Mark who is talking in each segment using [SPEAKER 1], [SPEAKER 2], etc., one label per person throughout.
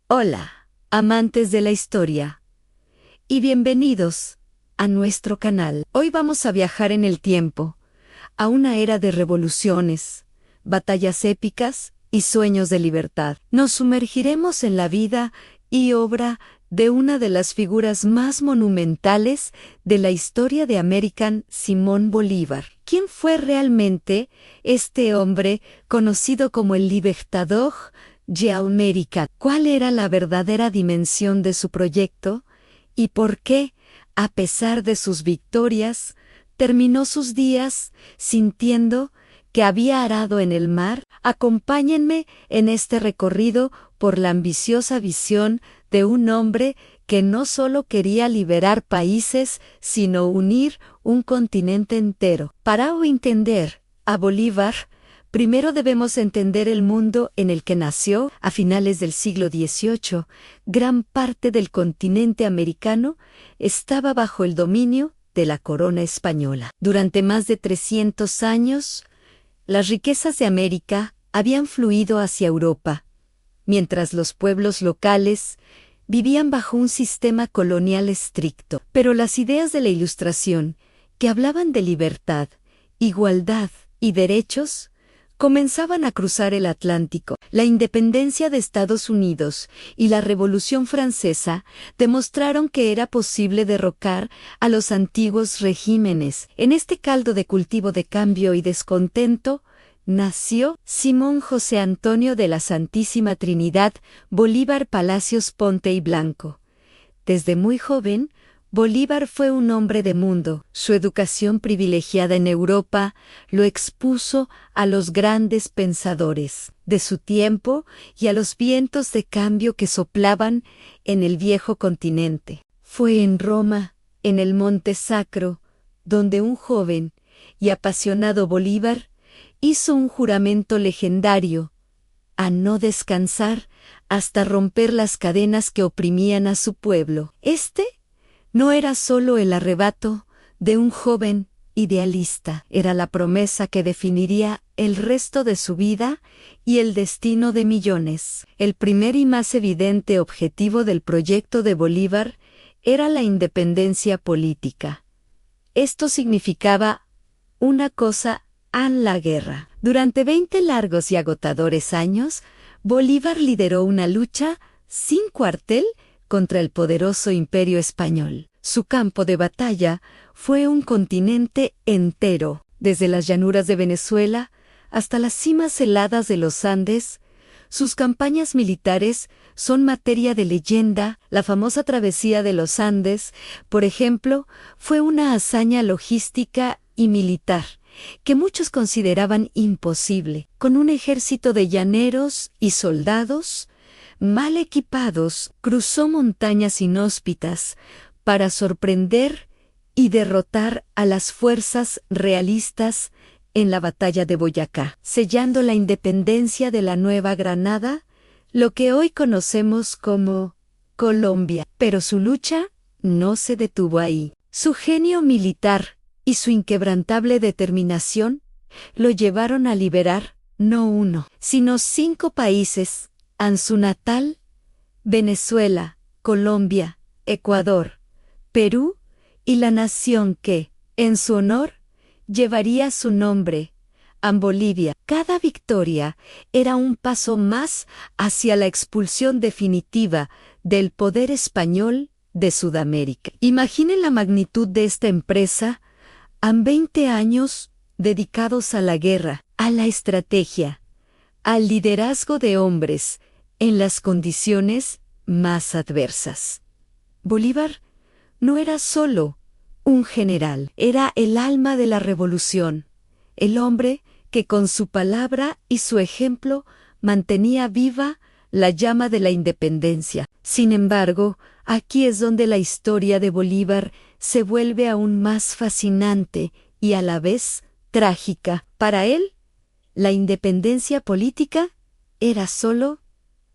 [SPEAKER 1] Hola, amantes de la historia, y bienvenidos a nuestro canal. Hoy vamos a viajar en el tiempo, a una era de revoluciones, batallas épicas y sueños de libertad. Nos sumergiremos en la vida y obra de una de las figuras más monumentales de la historia de América, Simón Bolívar. ¿Quién fue realmente este hombre conocido como el Libertador de América? ¿Cuál era la verdadera dimensión de su proyecto? ¿Y por qué, a pesar de sus victorias, terminó sus días sintiendo que había arado en el mar? Acompáñenme en este recorrido por la ambiciosa visión de un hombre que no solo quería liberar países, sino unir un continente entero. Para entender a Bolívar, primero debemos entender el mundo en el que nació. A finales del siglo XVIII, gran parte del continente americano estaba bajo el dominio de la corona española. Durante más de 300 años, las riquezas de América habían fluido hacia Europa, mientras los pueblos locales vivían bajo un sistema colonial estricto. Pero las ideas de la Ilustración, que hablaban de libertad, igualdad y derechos, comenzaban a cruzar el Atlántico. La independencia de Estados Unidos y la Revolución Francesa demostraron que era posible derrocar a los antiguos regímenes. En este caldo de cultivo de cambio y descontento, nació Simón José Antonio de la Santísima Trinidad Bolívar Palacios Ponte y Blanco. Desde muy joven, Bolívar fue un hombre de mundo. Su educación privilegiada en Europa lo expuso a los grandes pensadores de su tiempo y a los vientos de cambio que soplaban en el viejo continente. Fue en Roma, en el Monte Sacro, donde un joven y apasionado Bolívar hizo un juramento legendario a no descansar hasta romper las cadenas que oprimían a su pueblo. Este no era solo el arrebato de un joven idealista, era la promesa que definiría el resto de su vida y el destino de millones. El primer y más evidente objetivo del proyecto de Bolívar era la independencia política. Esto significaba una cosa: a la guerra. Durante 20 largos y agotadores años, Bolívar lideró una lucha sin cuartel contra el poderoso imperio español. Su campo de batalla fue un continente entero, desde las llanuras de Venezuela hasta las cimas heladas de los Andes. Sus campañas militares son materia de leyenda. La famosa travesía de los Andes, por ejemplo, fue una hazaña logística y militar que muchos consideraban imposible. Con un ejército de llaneros y soldados mal equipados, cruzó montañas inhóspitas para sorprender y derrotar a las fuerzas realistas en la batalla de Boyacá, sellando la independencia de la Nueva Granada, lo que hoy conocemos como Colombia. Pero su lucha no se detuvo ahí. Su genio militar y su inquebrantable determinación lo llevaron a liberar no uno, sino 5 países: en su natal, Venezuela, Colombia, Ecuador, Perú y la nación que, en su honor, llevaría su nombre, en Bolivia. Cada victoria era un paso más hacia la expulsión definitiva del poder español de Sudamérica. Imaginen la magnitud de esta empresa en 20 años dedicados a la guerra, a la estrategia, al liderazgo de hombres en las condiciones más adversas. Bolívar no era solo un general, era el alma de la revolución, el hombre que con su palabra y su ejemplo mantenía viva la llama de la independencia. Sin embargo, aquí es donde la historia de Bolívar se vuelve aún más fascinante y a la vez trágica. Para él, la independencia política era solo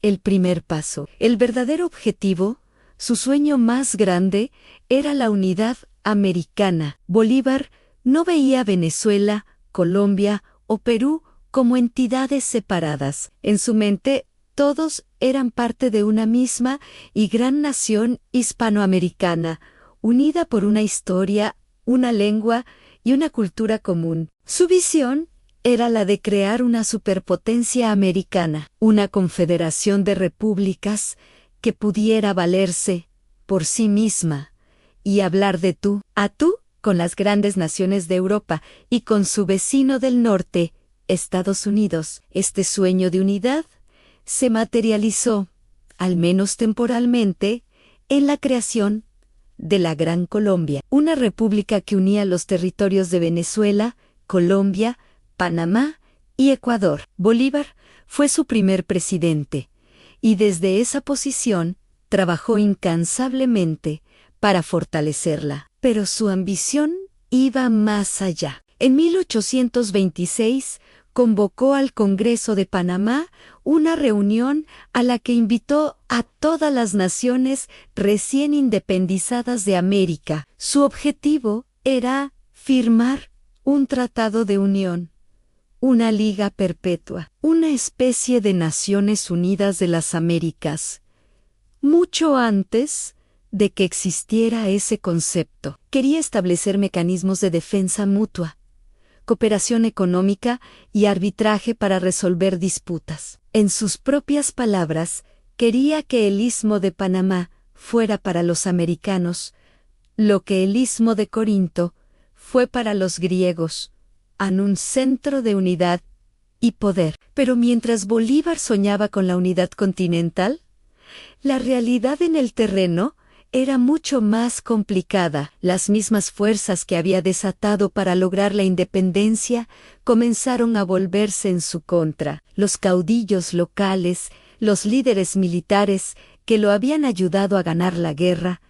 [SPEAKER 1] el primer paso. El verdadero objetivo, su sueño más grande, era la unidad americana. Bolívar no veía a Venezuela, Colombia o Perú como entidades separadas. En su mente, Todos eran parte de una misma y gran nación hispanoamericana, unida por una historia, una lengua y una cultura común. Su visión era la de crear una superpotencia americana, una confederación de repúblicas que pudiera valerse por sí misma y hablar de tú a tú con las grandes naciones de Europa y con su vecino del norte, Estados Unidos. Este sueño de unidad se materializó, al menos temporalmente, en la creación de la Gran Colombia, una república que unía los territorios de Venezuela, Colombia, Panamá y Ecuador. Bolívar fue su primer presidente, y desde esa posición trabajó incansablemente para fortalecerla. Pero su ambición iba más allá. En 1826 convocó al Congreso de Panamá una reunión a la que invitó a todas las naciones recién independizadas de América. Su objetivo era firmar un tratado de unión, una liga perpetua, una especie de Naciones Unidas de las Américas. Mucho antes de que existiera ese concepto, quería establecer mecanismos de defensa mutua, cooperación económica y arbitraje para resolver disputas. En sus propias palabras, quería que el Istmo de Panamá fuera para los americanos lo que el Istmo de Corinto fue para los griegos, en un centro de unidad y poder. Pero mientras Bolívar soñaba con la unidad continental, la realidad en el terreno era mucho más complicada. Las mismas fuerzas que había desatado para lograr la independencia comenzaron a volverse en su contra. Los caudillos locales, los líderes militares que lo habían ayudado a ganar la guerra,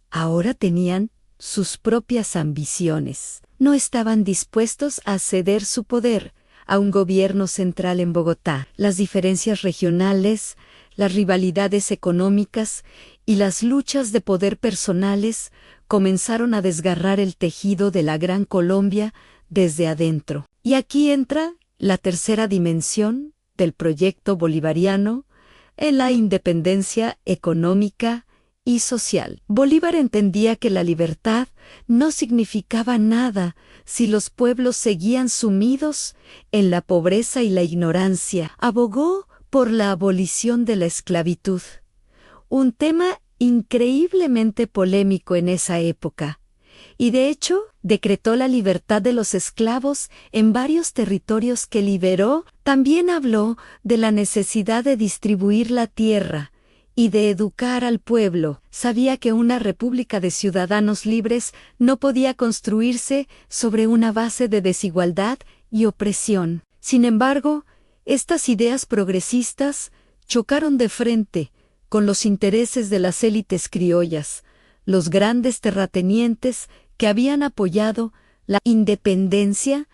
[SPEAKER 1] ahora tenían sus propias ambiciones. No estaban dispuestos a ceder su poder a un gobierno central en Bogotá. Las diferencias regionales, las rivalidades económicas y las luchas de poder personales comenzaron a desgarrar el tejido de la Gran Colombia desde adentro. Y aquí entra la tercera dimensión del proyecto bolivariano en la independencia económica y social. Bolívar entendía que la libertad no significaba nada si los pueblos seguían sumidos en la pobreza y la ignorancia. Abogó por la abolición de la esclavitud, un tema increíblemente polémico en esa época, y de hecho decretó la libertad de los esclavos en varios territorios que liberó. También habló de la necesidad de distribuir la tierra y de educar al pueblo. Sabía que una república de ciudadanos libres no podía construirse sobre una base de desigualdad y opresión. Sin embargo, estas ideas progresistas chocaron de frente con los intereses de las élites criollas, los grandes terratenientes que habían apoyado la independencia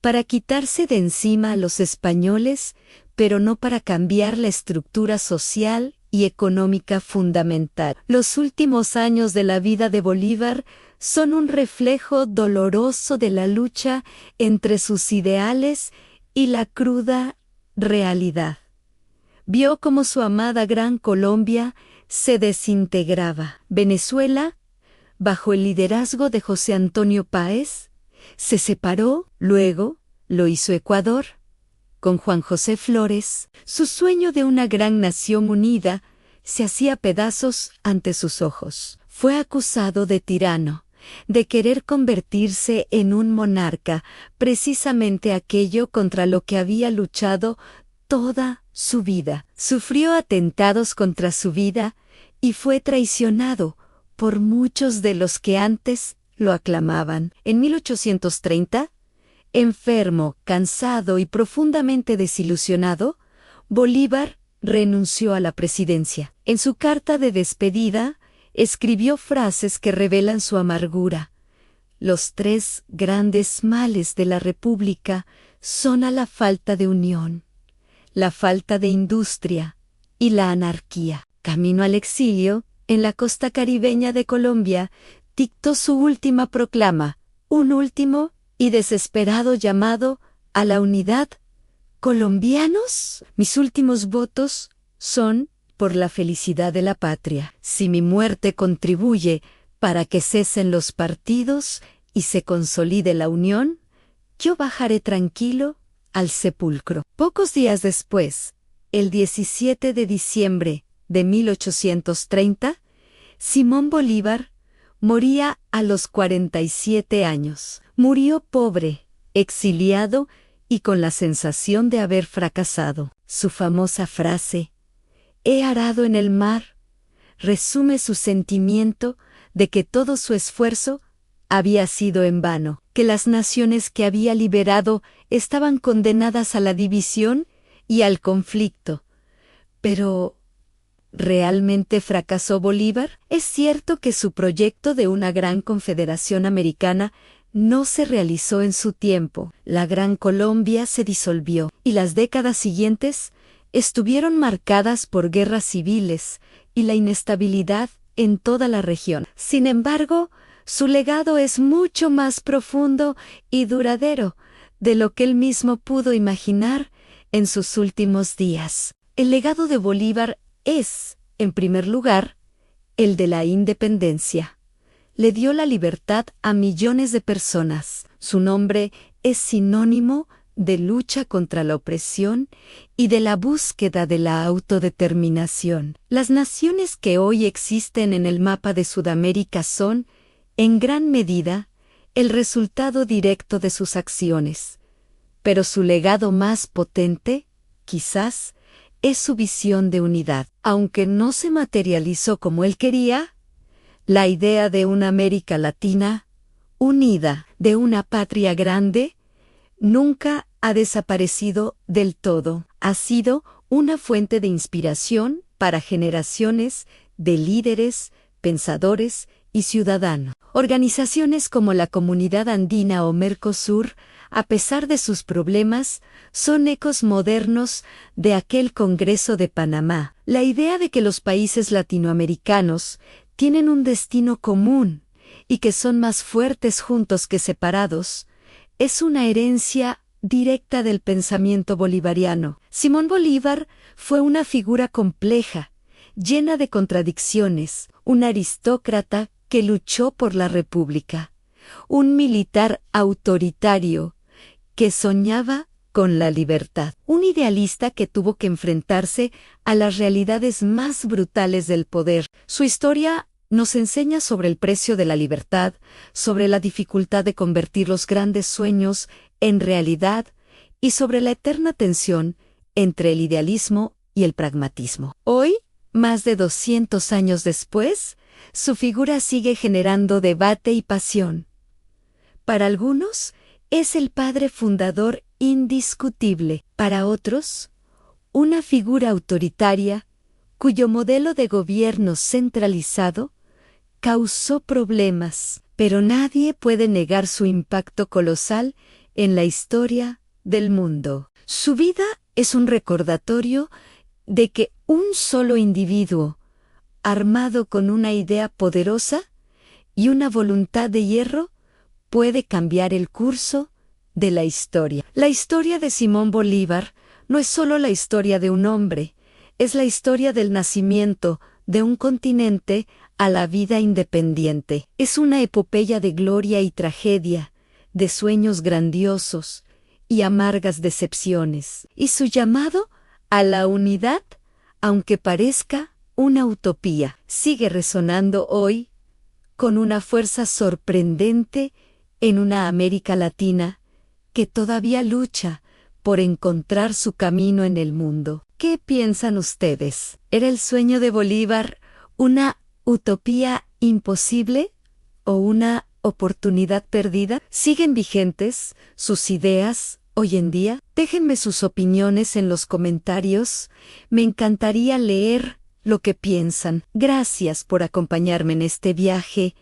[SPEAKER 1] para quitarse de encima a los españoles, pero no para cambiar la estructura social y económica fundamental. Los últimos años de la vida de Bolívar son un reflejo doloroso de la lucha entre sus ideales y la cruda realidad. Vio cómo su amada Gran Colombia se desintegraba. Venezuela, bajo el liderazgo de José Antonio Páez, se separó. Luego lo hizo Ecuador, con Juan José Flores. Su sueño de una gran nación unida se hacía pedazos ante sus ojos. Fue acusado de tirano, de querer convertirse en un monarca, precisamente aquello contra lo que había luchado toda su vida. Sufrió atentados contra su vida y fue traicionado por muchos de los que antes lo aclamaban. En 1830, enfermo, cansado y profundamente desilusionado, Bolívar renunció a la presidencia. En su carta de despedida, escribió frases que revelan su amargura. Los tres grandes males de la República son a la falta de unión, la falta de industria y la anarquía. Camino al exilio, en la costa caribeña de Colombia, dictó su última proclama, un último y desesperado llamado a la unidad. ¿Colombianos? Mis últimos votos son por la felicidad de la patria. Si mi muerte contribuye para que cesen los partidos y se consolide la unión, yo bajaré tranquilo al sepulcro. Pocos días después, el 17 de diciembre de 1830, Simón Bolívar moría a los 47 años. Murió pobre, exiliado y con la sensación de haber fracasado. Su famosa frase, «He arado en el mar», resume su sentimiento de que todo su esfuerzo había sido en vano, que las naciones que había liberado estaban condenadas a la división y al conflicto. Pero, ¿realmente fracasó Bolívar? Es cierto que su proyecto de una gran confederación americana no se realizó en su tiempo. La Gran Colombia se disolvió, y las décadas siguientes estuvieron marcadas por guerras civiles y la inestabilidad en toda la región. Sin embargo, su legado es mucho más profundo y duradero de lo que él mismo pudo imaginar en sus últimos días. El legado de Bolívar es, en primer lugar, el de la independencia. Le dio la libertad a millones de personas. Su nombre es sinónimo de lucha contra la opresión y de la búsqueda de la autodeterminación. Las naciones que hoy existen en el mapa de Sudamérica son, en gran medida, el resultado directo de sus acciones. Pero su legado más potente, quizás, es su visión de unidad. Aunque no se materializó como él quería, la idea de una América Latina unida, de una patria grande, nunca ha desaparecido del todo. Ha sido una fuente de inspiración para generaciones de líderes, pensadores y ciudadanos. Organizaciones como la Comunidad Andina o Mercosur, a pesar de sus problemas, son ecos modernos de aquel Congreso de Panamá. La idea de que los países latinoamericanos tienen un destino común y que son más fuertes juntos que separados, es una herencia directa del pensamiento bolivariano. Simón Bolívar fue una figura compleja, llena de contradicciones, un aristócrata que luchó por la república, un militar autoritario que soñaba con la libertad, un idealista que tuvo que enfrentarse a las realidades más brutales del poder. Su historia nos enseña sobre el precio de la libertad, sobre la dificultad de convertir los grandes sueños en realidad y sobre la eterna tensión entre el idealismo y el pragmatismo. Hoy, más de 200 años después, su figura sigue generando debate y pasión. Para algunos, es el padre fundador indiscutible. Para otros, una figura autoritaria cuyo modelo de gobierno centralizado causó problemas, pero nadie puede negar su impacto colosal en la historia del mundo. Su vida es un recordatorio de que un solo individuo, armado con una idea poderosa y una voluntad de hierro, puede cambiar el curso de la historia. La historia de Simón Bolívar no es solo la historia de un hombre, es la historia del nacimiento de un continente a la vida independiente. Es una epopeya de gloria y tragedia, de sueños grandiosos y amargas decepciones. Y su llamado a la unidad, aunque parezca una utopía, sigue resonando hoy con una fuerza sorprendente en una América Latina que todavía lucha por encontrar su camino en el mundo. ¿Qué piensan ustedes? ¿Era el sueño de Bolívar una utopía imposible o una oportunidad perdida? ¿Siguen vigentes sus ideas hoy en día? Déjenme sus opiniones en los comentarios. Me encantaría leer lo que piensan. Gracias por acompañarme en este viaje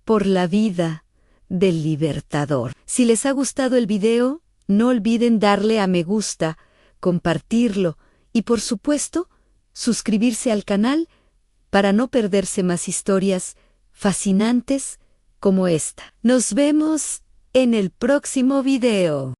[SPEAKER 1] por la vida del Libertador. Si les ha gustado el video, no olviden darle a me gusta, compartirlo y, por supuesto, suscribirse al canal para no perderse más historias fascinantes como esta. Nos vemos en el próximo video.